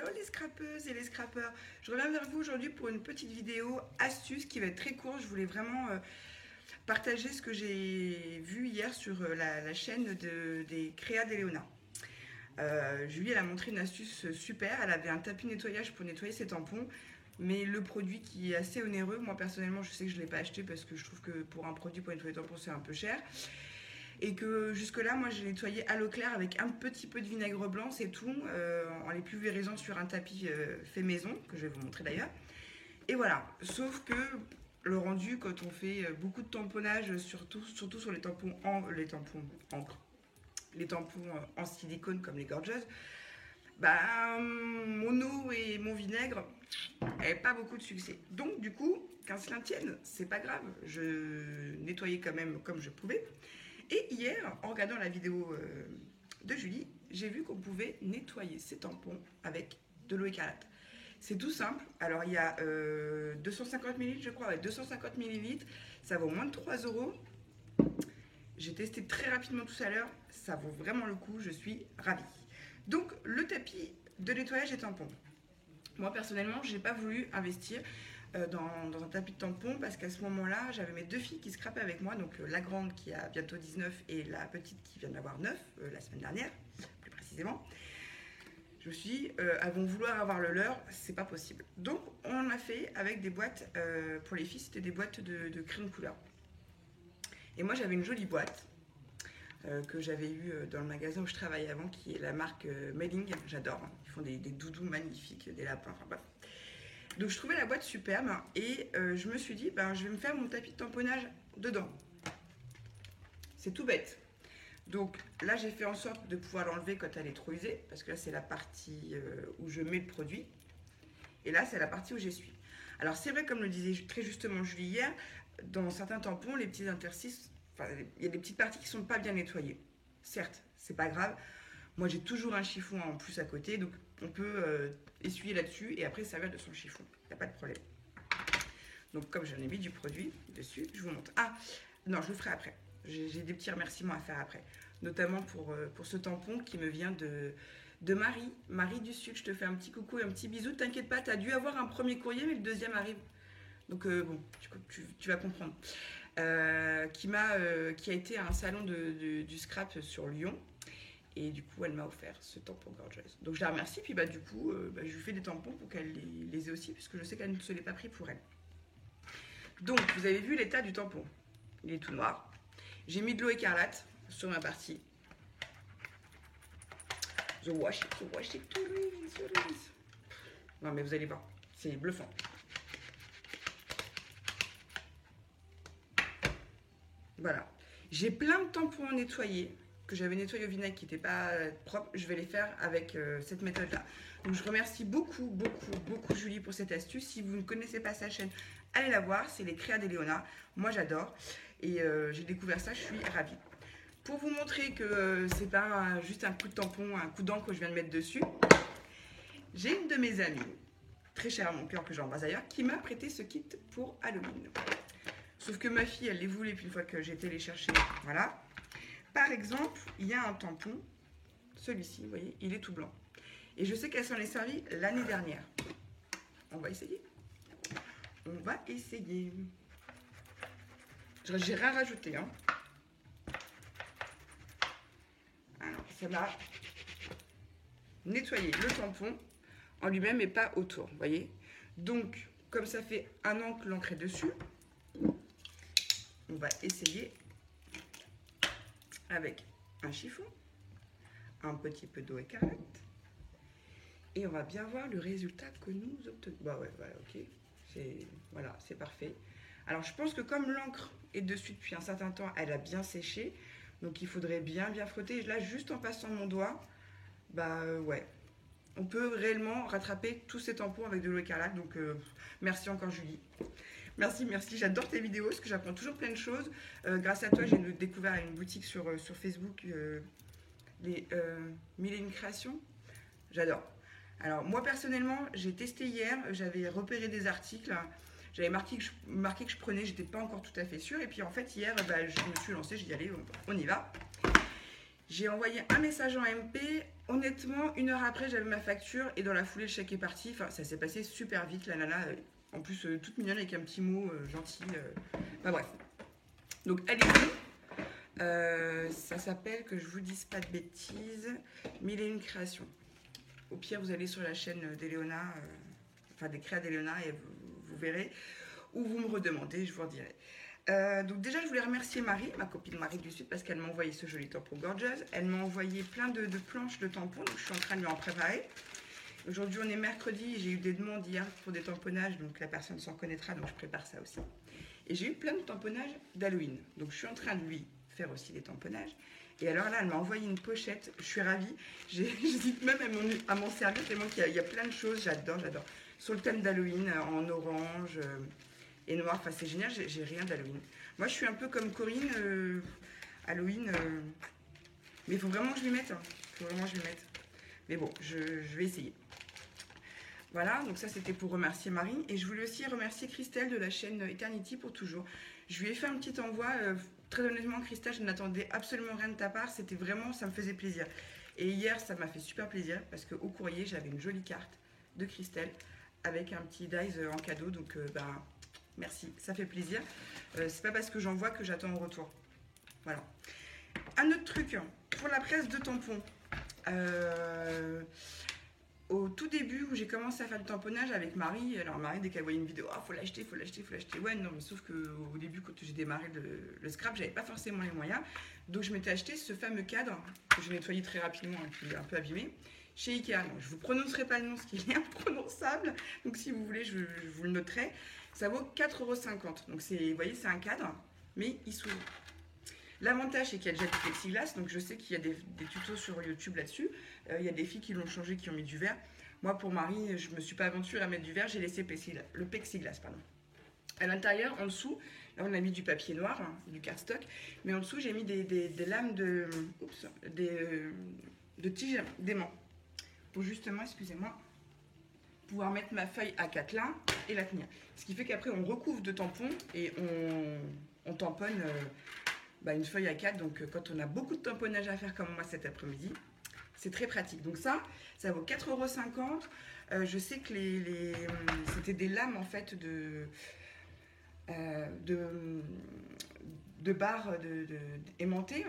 Hello les scrapeuses et les scrapeurs. Je reviens vers vous aujourd'hui pour une petite vidéo astuce qui va être très courte. Je voulais vraiment partager ce que j'ai vu hier sur la chaîne des Créa d'Eleona. Julie elle a montré une astuce super. Elle avait un tapis nettoyage pour nettoyer ses tampons. Mais le produit qui est assez onéreux, moi personnellement je sais que je ne l'ai pas acheté parce que je trouve que pour un produit pour nettoyer les tampons c'est un peu cher. Et que jusque là moi j'ai nettoyé à l'eau claire avec un petit peu de vinaigre blanc, c'est tout, en les pulvérisant sur un tapis fait maison, que je vais vous montrer d'ailleurs. Et voilà, sauf que le rendu quand on fait beaucoup de tamponnage, surtout sur les tampons encre, les tampons en silicone comme les Gorgeous, bah, mon eau et mon vinaigre n'avaient pas beaucoup de succès. Donc du coup, qu'un cela tienne, c'est pas grave, je nettoyais quand même comme je pouvais. Et hier, en regardant la vidéo de Julie, j'ai vu qu'on pouvait nettoyer ses tampons avec de l'eau écarlate. C'est tout simple. Alors, il y a 250 ml, je crois, ouais, 250 ml. Ça vaut moins de 3 €. J'ai testé très rapidement tout à l'heure. Ça vaut vraiment le coup. Je suis ravie. Donc, le tapis de nettoyage des tampons. Moi, personnellement, je n'ai pas voulu investir dans un tapis de tampons parce qu'à ce moment-là, j'avais mes deux filles qui scrapaient avec moi, donc la grande qui a bientôt 19 et la petite qui vient d'avoir 9 la semaine dernière, plus précisément. Je me suis dit, elles vont vouloir avoir le leur, c'est pas possible. Donc on a fait avec des boîtes, pour les filles, c'était des boîtes de crayons de couleur. Et moi j'avais une jolie boîte que j'avais eue dans le magasin où je travaillais avant, qui est la marque Melling, j'adore, hein. Ils font des doudous magnifiques, des lapins, enfin bref. Donc je trouvais la boîte superbe et je me suis dit, ben, je vais me faire mon tapis de tamponnage dedans. C'est tout bête. Donc là j'ai fait en sorte de pouvoir l'enlever quand elle est trop usée, parce que là c'est la partie où je mets le produit. Et là c'est la partie où j'essuie. Alors c'est vrai, comme le disait très justement Julie hier, dans certains tampons, les petits interstices, enfin, il y a des petites parties qui ne sont pas bien nettoyées. Certes, c'est pas grave. Moi j'ai toujours un chiffon en plus à côté, donc on peut essuyer là-dessus et après servir de son chiffon. Il n'y a pas de problème. Donc comme j'en ai mis du produit dessus, je vous montre. Ah, non, je le ferai après. J'ai des petits remerciements à faire après. Notamment pour ce tampon qui me vient de Marie. Marie du Sud, je te fais un petit coucou et un petit bisou. T'inquiète pas, tu as dû avoir un premier courrier, mais le deuxième arrive. Donc bon, tu vas comprendre. Qui a été à un salon du scrap sur Lyon. Et du coup, elle m'a offert ce tampon Gorgeous. Donc je la remercie. Puis bah, du coup, je lui fais des tampons pour qu'elle les ait aussi, puisque je sais qu'elle ne se l'est pas pris pour elle. Donc, vous avez vu l'état du tampon. Il est tout noir. J'ai mis de l'eau écarlate sur ma partie. The wash it to rinse. Non, mais vous allez voir, c'est bluffant. Voilà. J'ai plein de tampons à nettoyer, que j'avais nettoyé au vinaigre qui n'étaient pas propres. Je vais les faire avec cette méthode-là. Donc, je remercie beaucoup Julie pour cette astuce. Si vous ne connaissez pas sa chaîne, allez la voir. C'est les Créa d'Eleona. Moi, j'adore. Et j'ai découvert ça, je suis ravie. Pour vous montrer que c'est pas juste un coup de tampon, un coup d'encre que je viens de mettre dessus, j'ai une de mes amies, très chère à mon cœur, que j'embrasse d'ailleurs, qui m'a prêté ce kit pour Halloween. Sauf que ma fille, elle les voulait, puis une fois que j'ai été les chercher, voilà. Par exemple, il y a un tampon, celui-ci, vous voyez, il est tout blanc. Et je sais qu'elle s'en est servie l'année dernière. On va essayer. On va essayer. J'ai rien rajouté, hein. Alors, ça va nettoyer le tampon en lui-même et pas autour, vous voyez. Donc, comme ça fait un an que l'encre est dessus, on va essayer avec un chiffon, un petit peu d'eau écarlate, et on va bien voir le résultat que nous obtenons. Bah ouais, voilà, ok, voilà, c'est parfait. Alors, je pense que comme l'encre est dessus depuis un certain temps, elle a bien séché. Donc, il faudrait bien frotter. Et là, juste en passant mon doigt, bah ouais, on peut réellement rattraper tous ces tampons avec de l'eau écarlate. Donc, merci encore Julie. Merci, j'adore tes vidéos parce que j'apprends toujours plein de choses. Grâce à toi, j'ai découvert une boutique sur Facebook, les Mille et une créations. J'adore. Alors, moi personnellement, j'ai testé hier, j'avais repéré des articles. J'avais marqué que je prenais, j'étais pas encore tout à fait sûre. Et puis en fait, hier, bah, je me suis lancée, j'ai dit allez, on y va. J'ai envoyé un message en MP. Honnêtement, 1 heure après, j'avais ma facture et dans la foulée, le chèque est parti. Enfin, ça s'est passé super vite. La nana, en plus, toute mignonne avec un petit mot gentil. Enfin bref. Donc, allez-y. Ça s'appelle, que je vous dise pas de bêtises, 1001 créations. Au pire, vous allez sur la chaîne d'Eleona, enfin des créas d'Eleona et vous verrez. Ou vous me redemandez, je vous redirai. Donc déjà, je voulais remercier Marie, ma copine Marie du Sud, parce qu'elle m'a envoyé ce joli tampon Gorgeous. Elle m'a envoyé plein de planches de tampons, donc je suis en train de lui en préparer. Aujourd'hui, on est mercredi, j'ai eu des demandes hier pour des tamponnages, donc la personne s'en connaîtra, donc je prépare ça aussi. Et j'ai eu plein de tamponnages d'Halloween, donc je suis en train de lui faire aussi des tamponnages. Et alors là, elle m'a envoyé une pochette, je suis ravie. J'hésite même à m'en servir, tellement qu'il y a plein de choses, j'adore. Sur le thème d'Halloween, en orange et noir, enfin c'est génial, j'ai rien d'Halloween. Moi je suis un peu comme Corinne, Halloween, mais il faut vraiment que je m'y mette. Mais bon, je vais essayer. Voilà, donc ça c'était pour remercier Marie. Et je voulais aussi remercier Christelle de la chaîne Eternity pour toujours. Je lui ai fait un petit envoi. Très honnêtement, Christelle, je n'attendais absolument rien de ta part. C'était vraiment, ça me faisait plaisir. Et hier, ça m'a fait super plaisir parce qu'au courrier, j'avais une jolie carte de Christelle avec un petit dies en cadeau. Donc, merci, ça fait plaisir. C'est pas parce que j'envoie que j'attends en retour. Voilà. Un autre truc, pour la presse de tampons. Au tout début où j'ai commencé à faire le tamponnage avec Marie, alors Marie dès qu'elle voyait une vidéo, faut l'acheter. Ouais non, mais sauf qu'au début quand j'ai démarré le scrap, j'avais pas forcément les moyens. Donc je m'étais acheté ce fameux cadre que j'ai nettoyé très rapidement et puis un peu abîmé chez Ikea. Donc, je vous prononcerai pas le nom, ce qui est imprononçable. Donc si vous voulez, je vous le noterai. Ça vaut 4,50 €. Donc vous voyez, c'est un cadre, mais il s'ouvre. L'avantage, c'est qu'il y a déjà du plexiglas, donc je sais qu'il y a des tutos sur YouTube là-dessus. Il y a des filles qui l'ont changé, qui ont mis du verre. Moi, pour Marie, je ne me suis pas aventurée à mettre du verre, j'ai laissé le plexiglas. À l'intérieur, en dessous, là on a mis du papier noir, du cardstock, mais en dessous, j'ai mis des lames de tiges d'aimant. Pour justement, excusez-moi, pouvoir mettre ma feuille à 4 là et la tenir. Ce qui fait qu'après, on recouvre de tampons et on tamponne... une feuille à 4, donc quand on a beaucoup de tamponnage à faire comme moi cet après-midi, c'est très pratique. Donc ça vaut 4,50 €. Je sais que c'était des lames en fait de barres aimantées.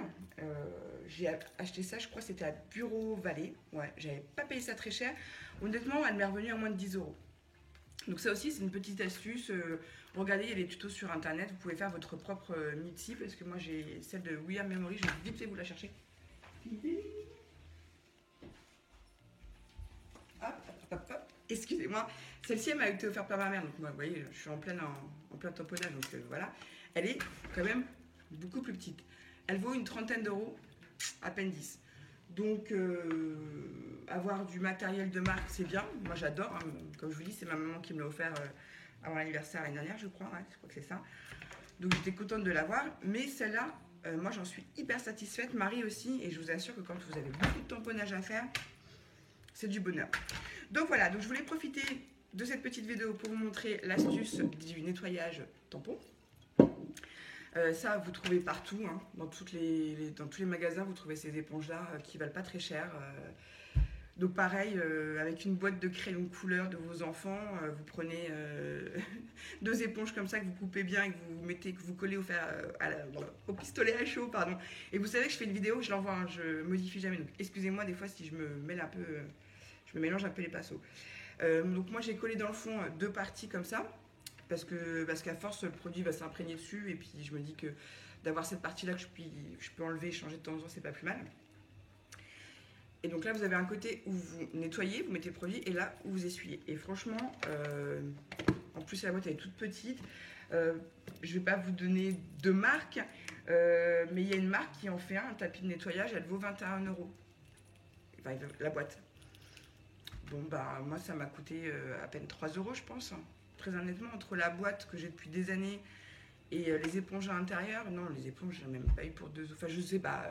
J'ai acheté ça, je crois que c'était à Bureau Vallée. Ouais, j'avais pas payé ça très cher. Honnêtement, elle m'est revenue à moins de 10 €. Donc ça aussi, c'est une petite astuce. Regardez, il y a des tutos sur internet. Vous pouvez faire votre propre MIDI, parce que moi j'ai celle de We Are Memory. Je vais vite fait vous la chercher. Hop. Excusez-moi. Celle-ci, elle m'a été offerte par ma mère. Donc moi, vous voyez, je suis en plein tamponnage. Donc voilà. Elle est quand même beaucoup plus petite. Elle vaut une trentaine d'euros, à peine 10. Donc, avoir du matériel de marque, c'est bien. Moi, j'adore. Hein. Comme je vous dis, c'est ma maman qui me l'a offert avant l'anniversaire l'année dernière, je crois. Ouais, je crois que c'est ça. Donc, j'étais contente de l'avoir. Mais celle-là, moi, j'en suis hyper satisfaite. Marie aussi. Et je vous assure que quand vous avez beaucoup de tamponnage à faire, c'est du bonheur. Donc, voilà. Donc, je voulais profiter de cette petite vidéo pour vous montrer l'astuce du nettoyage tampon. Ça, vous trouvez partout, hein, dans tous les magasins, vous trouvez ces éponges-là qui valent pas très cher. Donc pareil, avec une boîte de crayons couleur de vos enfants, vous prenez 2 éponges comme ça que vous coupez bien et que vous mettez, que vous collez au pistolet à chaud, pardon. Et vous savez que je fais une vidéo, je l'envoie, hein, je modifie jamais. Donc excusez-moi des fois si je me mêle un peu, je me mélange un peu les pinceaux. Donc moi j'ai collé dans le fond 2 parties comme ça. Parce qu'à force, le produit va s'imprégner dessus. Et puis, je me dis que d'avoir cette partie-là que je peux enlever et changer de temps en temps, c'est pas plus mal. Et donc là, vous avez un côté où vous nettoyez, vous mettez le produit, et là, où vous essuyez. Et franchement, en plus, la boîte elle est toute petite. Je vais pas vous donner de marque, mais il y a une marque qui en fait un tapis de nettoyage. Elle vaut 21 €. Enfin, la boîte. Bon, moi, ça m'a coûté à peine 3 € je pense. Très honnêtement, entre la boîte que j'ai depuis des années et les éponges à l'intérieur, non, les éponges, j'en ai même pas eu pour 2 €. Enfin, je sais pas.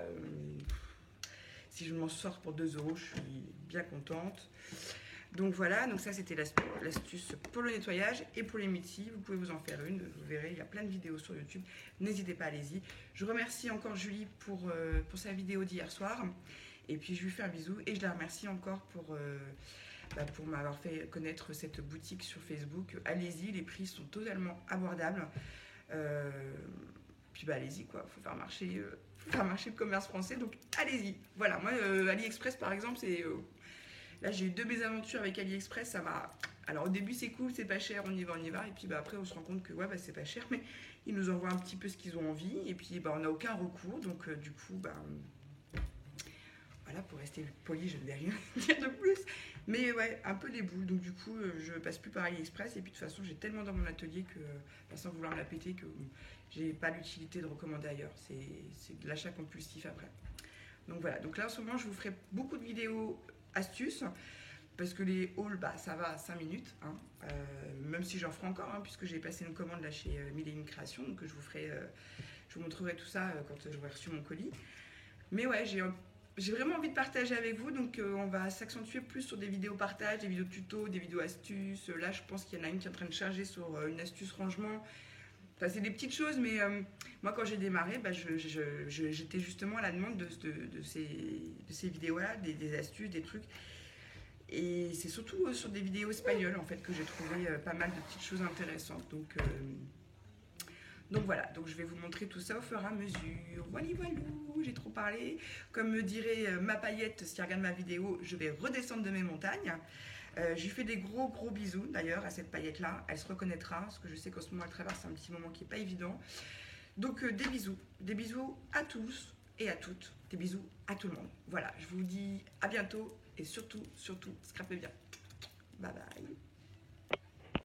Si je m'en sors pour 2 €, je suis bien contente. Donc voilà, donc ça c'était l'astuce pour le nettoyage et pour les midi. Vous pouvez vous en faire une, vous verrez, il y a plein de vidéos sur YouTube. N'hésitez pas, allez-y. Je remercie encore Julie pour sa vidéo d'hier soir. Et puis je lui fais un bisou et je la remercie encore pour m'avoir fait connaître cette boutique sur Facebook. Allez-y, les prix sont totalement abordables. Puis allez-y quoi, faut faire marcher le commerce français, donc allez-y. Voilà, moi AliExpress par exemple, là j'ai eu 2 mésaventures avec AliExpress, ça m'a... Alors au début c'est cool, c'est pas cher, on y va, et puis après on se rend compte que ouais, c'est pas cher, mais ils nous envoient un petit peu ce qu'ils ont envie, et puis on n'a aucun recours, donc du coup voilà, pour rester poli, je ne vais rien dire de plus. Mais ouais, un peu des boules. Donc du coup, je passe plus par AliExpress. Et puis de toute façon, j'ai tellement dans mon atelier que, sans vouloir me la péter, que j'ai pas l'utilité de recommander ailleurs. C'est de l'achat compulsif après. Donc voilà. Donc là, en ce moment, je vous ferai beaucoup de vidéos astuces. Parce que les hauls, ça va à 5 minutes. Hein. Même si j'en ferai encore, hein, puisque j'ai passé une commande là chez Mille et Une Créations. Donc je vous montrerai tout ça quand j'aurai reçu mon colis. Mais ouais, j'ai vraiment envie de partager avec vous, donc on va s'accentuer plus sur des vidéos partage, des vidéos tuto, des vidéos astuces. Là, je pense qu'il y en a une qui est en train de charger sur une astuce rangement. Enfin, c'est des petites choses, mais moi, quand j'ai démarré, j'étais justement à la demande de ces vidéos-là, des astuces, des trucs. Et c'est surtout sur des vidéos espagnoles, en fait, que j'ai trouvé pas mal de petites choses intéressantes. Donc voilà, donc je vais vous montrer tout ça au fur et à mesure. Voilà, j'ai trop parlé. Comme me dirait ma paillette, si elle regarde ma vidéo, je vais redescendre de mes montagnes. Je lui fais des gros bisous d'ailleurs à cette paillette-là. Elle se reconnaîtra, parce que je sais qu'en ce moment elle traverse un petit moment qui n'est pas évident. Donc des bisous à tous et à toutes. Des bisous à tout le monde. Voilà, je vous dis à bientôt et surtout, scrapez bien. Bye bye.